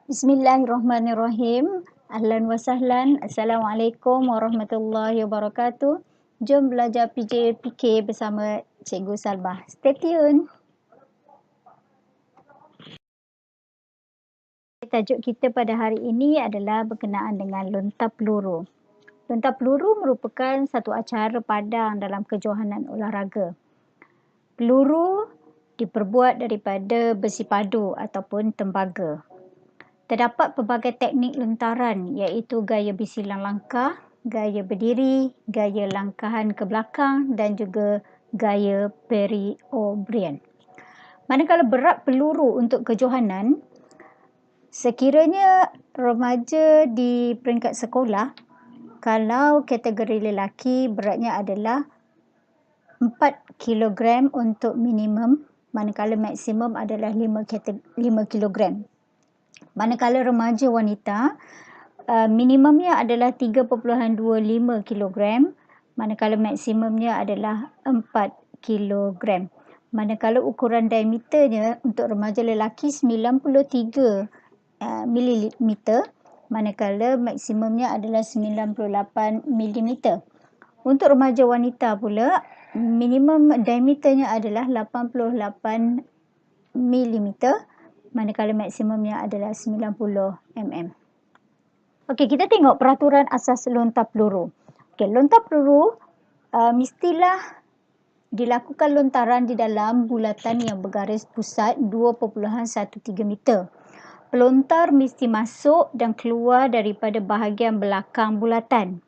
Bismillahirrahmanirrahim. Ahlan wa sahlan. Assalamualaikum warahmatullahi wabarakatuh. Jom belajar PJPK bersama Cikgu Salbah. Stay tune. Tajuk kita pada hari ini adalah berkenaan dengan lontar peluru. Lontar peluru merupakan satu acara padang dalam kejohanan olahraga. Peluru diperbuat daripada besi padu ataupun tembaga. Terdapat pelbagai teknik lontaran iaitu gaya bisilang langkah, gaya berdiri, gaya langkahan ke belakang dan juga gaya Perry O'Brien. Manakala berat peluru untuk kejohanan, sekiranya remaja di peringkat sekolah, kalau kategori lelaki beratnya adalah 4 kilogram untuk minimum, manakala maksimum adalah 5 kilogram. Manakala remaja wanita, minimumnya adalah 3.25 kilogram, manakala maksimumnya adalah 4 kilogram. Manakala ukuran diameternya untuk remaja lelaki 93 milimeter, manakala maksimumnya adalah 98 milimeter. Untuk remaja wanita pula, minimum diameternya adalah 88 milimeter, manakala maksimumnya adalah 90 mm. Okey, kita tengok peraturan asas lontar peluru. Okey, lontar peluru mestilah dilakukan lontaran di dalam bulatan yang bergaris pusat 2.13 meter. Pelontar mesti masuk dan keluar daripada bahagian belakang bulatan.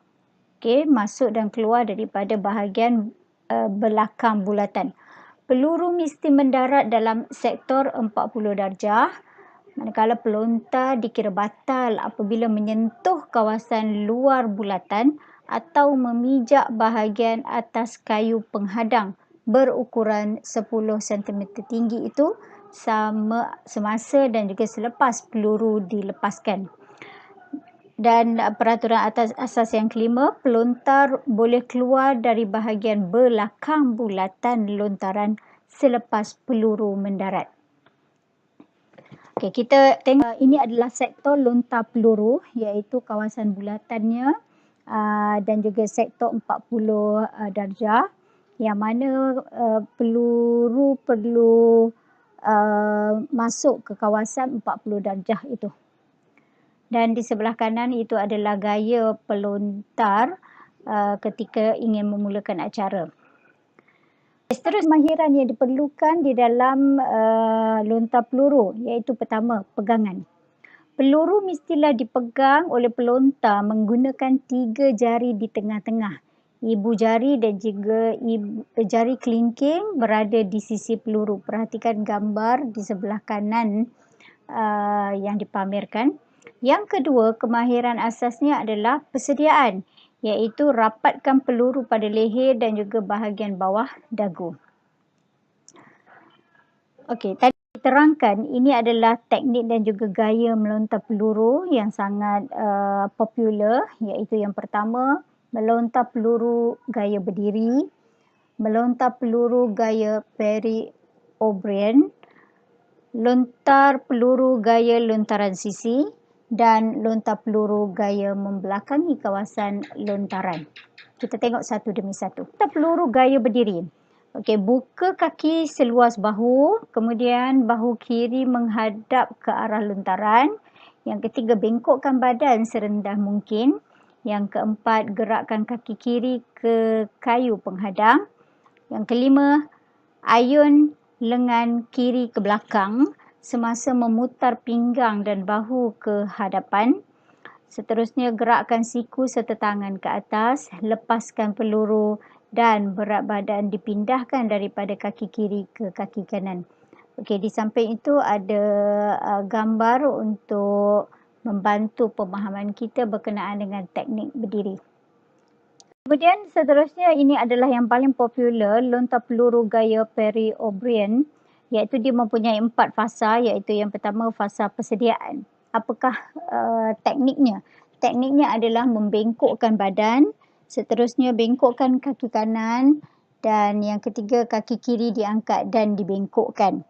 Okey, masuk dan keluar daripada bahagian belakang bulatan. Peluru mesti mendarat dalam sektor 40 darjah, manakala pelontar dikira batal apabila menyentuh kawasan luar bulatan atau memijak bahagian atas kayu penghadang berukuran 10 cm tinggi itu semasa dan juga selepas peluru dilepaskan. Dan peraturan asas yang kelima, pelontar boleh keluar dari bahagian belakang bulatan lontaran selepas peluru mendarat. Okey, kita tengok ini adalah sektor lontar peluru iaitu kawasan bulatannya dan juga sektor 40 darjah yang mana peluru perlu masuk ke kawasan 40 darjah itu. Dan di sebelah kanan itu adalah gaya pelontar ketika ingin memulakan acara. Seterusnya, kemahiran yang diperlukan di dalam lontar peluru iaitu pertama, pegangan. Peluru mestilah dipegang oleh pelontar menggunakan 3 jari di tengah-tengah. Ibu jari dan juga jari kelingking berada di sisi peluru. Perhatikan gambar di sebelah kanan yang dipamerkan. Yang kedua, kemahiran asasnya adalah persediaan, iaitu rapatkan peluru pada leher dan juga bahagian bawah dagu. Okey, tadi diterangkan ini adalah teknik dan juga gaya melontar peluru yang sangat popular, iaitu yang pertama, melontar peluru gaya berdiri, melontar peluru gaya Perry O'Brien, lontar peluru gaya lontaran sisi, dan lontar peluru gaya membelakangi kawasan lontaran. Kita tengok satu demi satu. Lontar peluru gaya berdiri. Okey, buka kaki seluas bahu, kemudian bahu kiri menghadap ke arah lontaran. Yang ketiga, bengkokkan badan serendah mungkin. Yang keempat, gerakkan kaki kiri ke kayu penghadang. Yang kelima, ayun lengan kiri ke belakang semasa memutar pinggang dan bahu ke hadapan. Seterusnya, gerakkan siku serta tangan ke atas, lepaskan peluru dan berat badan dipindahkan daripada kaki kiri ke kaki kanan. Okey, di samping itu ada gambar untuk membantu pemahaman kita berkenaan dengan teknik berdiri. Kemudian seterusnya, ini adalah yang paling popular, lontar peluru gaya Perry O'Brien, iaitu dia mempunyai 4 fasa, iaitu yang pertama fasa persediaan. Apakah tekniknya? Tekniknya adalah membengkokkan badan, seterusnya bengkokkan kaki kanan, dan yang ketiga kaki kiri diangkat dan dibengkokkan.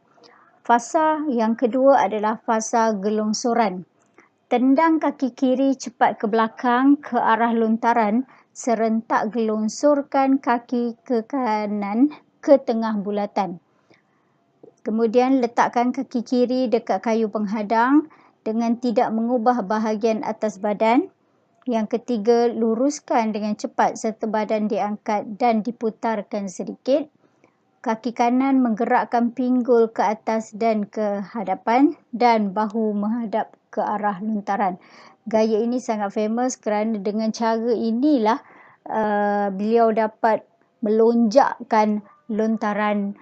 Fasa yang kedua adalah fasa gelongsoran. Tendang kaki kiri cepat ke belakang ke arah lontaran, serentak gelonsorkan kaki ke kanan ke tengah bulatan. Kemudian letakkan kaki kiri dekat kayu penghadang dengan tidak mengubah bahagian atas badan. Yang ketiga, luruskan dengan cepat serta badan diangkat dan diputarkan sedikit. Kaki kanan menggerakkan pinggul ke atas dan ke hadapan dan bahu menghadap ke arah lontaran. Gaya ini sangat famous kerana dengan cara inilah beliau dapat melonjakkan lontaran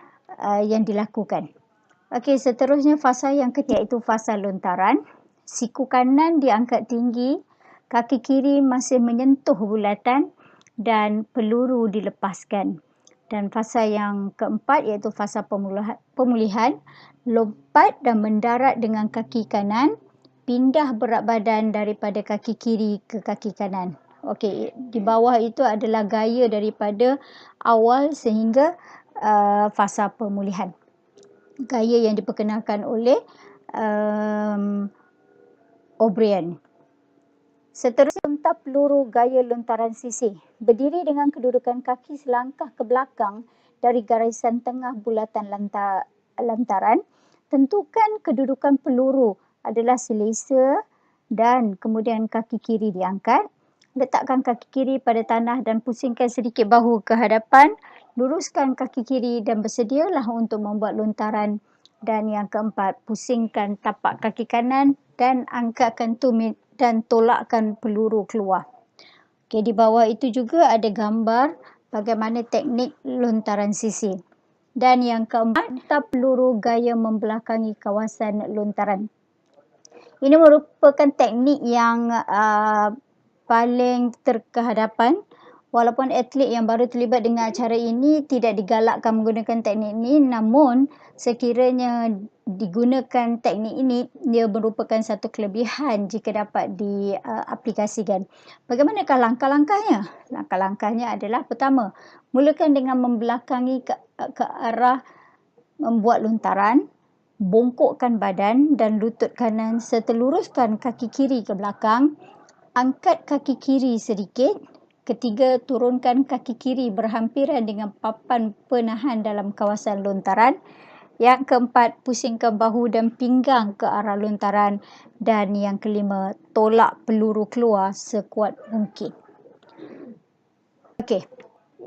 yang dilakukan. Okey, seterusnya fasa yang ketiga iaitu fasa lontaran. Siku kanan diangkat tinggi, kaki kiri masih menyentuh bulatan dan peluru dilepaskan. Dan fasa yang keempat iaitu fasa pemulihan. Lompat dan mendarat dengan kaki kanan, pindah berat badan daripada kaki kiri ke kaki kanan. Okey, di bawah itu adalah gaya daripada awal sehingga fasa pemulihan. Gaya yang diperkenalkan oleh O'Brien. Seterusnya, lontar peluru gaya lontaran sisih. Berdiri dengan kedudukan kaki selangkah ke belakang dari garisan tengah bulatan lantaran. Tentukan kedudukan peluru adalah selesa dan kemudian kaki kiri diangkat. Letakkan kaki kiri pada tanah dan pusingkan sedikit bahu ke hadapan. Luruskan kaki kiri dan bersedialah untuk membuat lontaran. Dan yang keempat, pusingkan tapak kaki kanan dan angkatkan tumit dan tolakkan peluru keluar. Okey, di bawah itu juga ada gambar bagaimana teknik lontaran sisih. Dan yang keempat, lontar peluru gaya membelakangi kawasan lontaran. Ini merupakan teknik yang paling terkehadapan. Walaupun atlet yang baru terlibat dengan acara ini tidak digalakkan menggunakan teknik ini, namun sekiranya digunakan teknik ini, dia merupakan satu kelebihan jika dapat diaplikasikan. Bagaimanakah langkah-langkahnya? Langkah-langkahnya adalah pertama, mulakan dengan membelakangi ke arah membuat lontaran, bongkokkan badan dan lutut kanan serta luruskan kaki kiri ke belakang, angkat kaki kiri sedikit. Ketiga, turunkan kaki kiri berhampiran dengan papan penahan dalam kawasan lontaran. Yang keempat, pusingkan bahu dan pinggang ke arah lontaran. Dan yang kelima, tolak peluru keluar sekuat mungkin. Okey,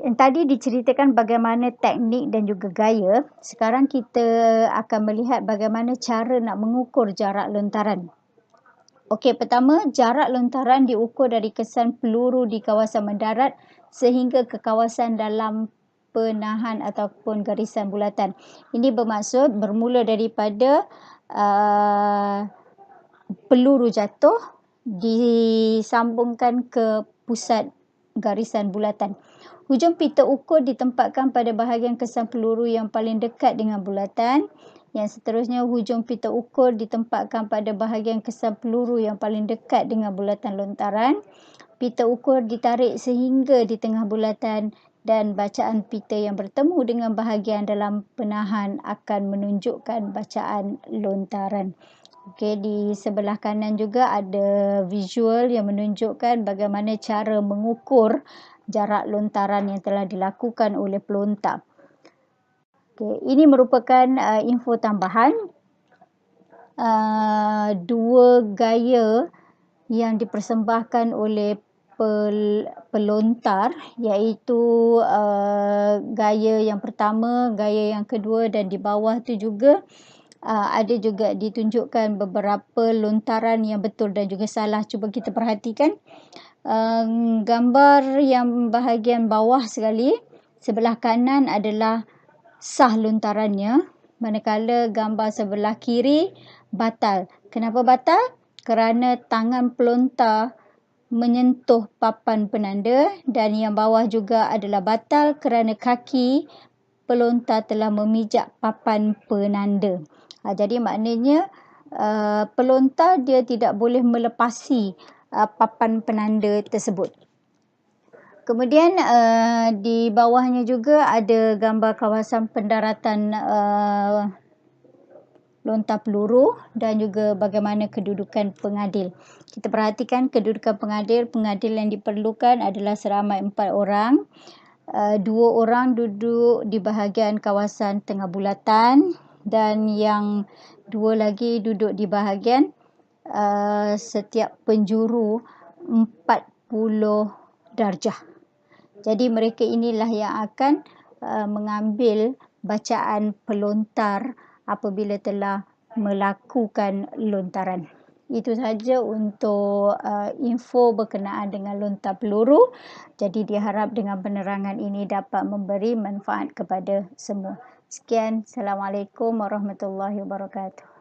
yang tadi diceritakan bagaimana teknik dan juga gaya. Sekarang kita akan melihat bagaimana cara nak mengukur jarak lontaran. Okey, pertama, jarak lontaran diukur dari kesan peluru di kawasan mendarat sehingga ke kawasan dalam penahan ataupun garisan bulatan. Ini bermaksud bermula daripada peluru jatuh disambungkan ke pusat garisan bulatan. Hujung pita ukur ditempatkan pada bahagian kesan peluru yang paling dekat dengan bulatan. Yang seterusnya, hujung pita ukur ditempatkan pada bahagian kesan peluru yang paling dekat dengan bulatan lontaran. Pita ukur ditarik sehingga di tengah bulatan dan bacaan pita yang bertemu dengan bahagian dalam penahan akan menunjukkan bacaan lontaran. Okey, di sebelah kanan juga ada visual yang menunjukkan bagaimana cara mengukur jarak lontaran yang telah dilakukan oleh pelontar. Okay, ini merupakan info tambahan. Dua gaya yang dipersembahkan oleh pelontar, iaitu gaya yang pertama, gaya yang kedua dan di bawah tu juga ada juga ditunjukkan beberapa lontaran yang betul dan juga salah. Cuba kita perhatikan gambar yang bahagian bawah sekali, sebelah kanan adalah sah lontarannya, manakala gambar sebelah kiri batal. Kenapa batal? Kerana tangan pelontar menyentuh papan penanda, dan yang bawah juga adalah batal kerana kaki pelontar telah memijak papan penanda. Jadi maknanya pelontar dia tidak boleh melepasi papan penanda tersebut. Kemudian di bawahnya juga ada gambar kawasan pendaratan lontar peluru dan juga bagaimana kedudukan pengadil. Kita perhatikan kedudukan pengadil. Pengadil yang diperlukan adalah seramai 4 orang. 2 orang duduk di bahagian kawasan tengah bulatan dan yang 2 lagi duduk di bahagian setiap penjuru 40 darjah. Jadi mereka inilah yang akan mengambil bacaan pelontar apabila telah melakukan lontaran. Itu sahaja untuk info berkenaan dengan lontar peluru. Jadi diharap dengan penerangan ini dapat memberi manfaat kepada semua. Sekian. Assalamualaikum warahmatullahi wabarakatuh.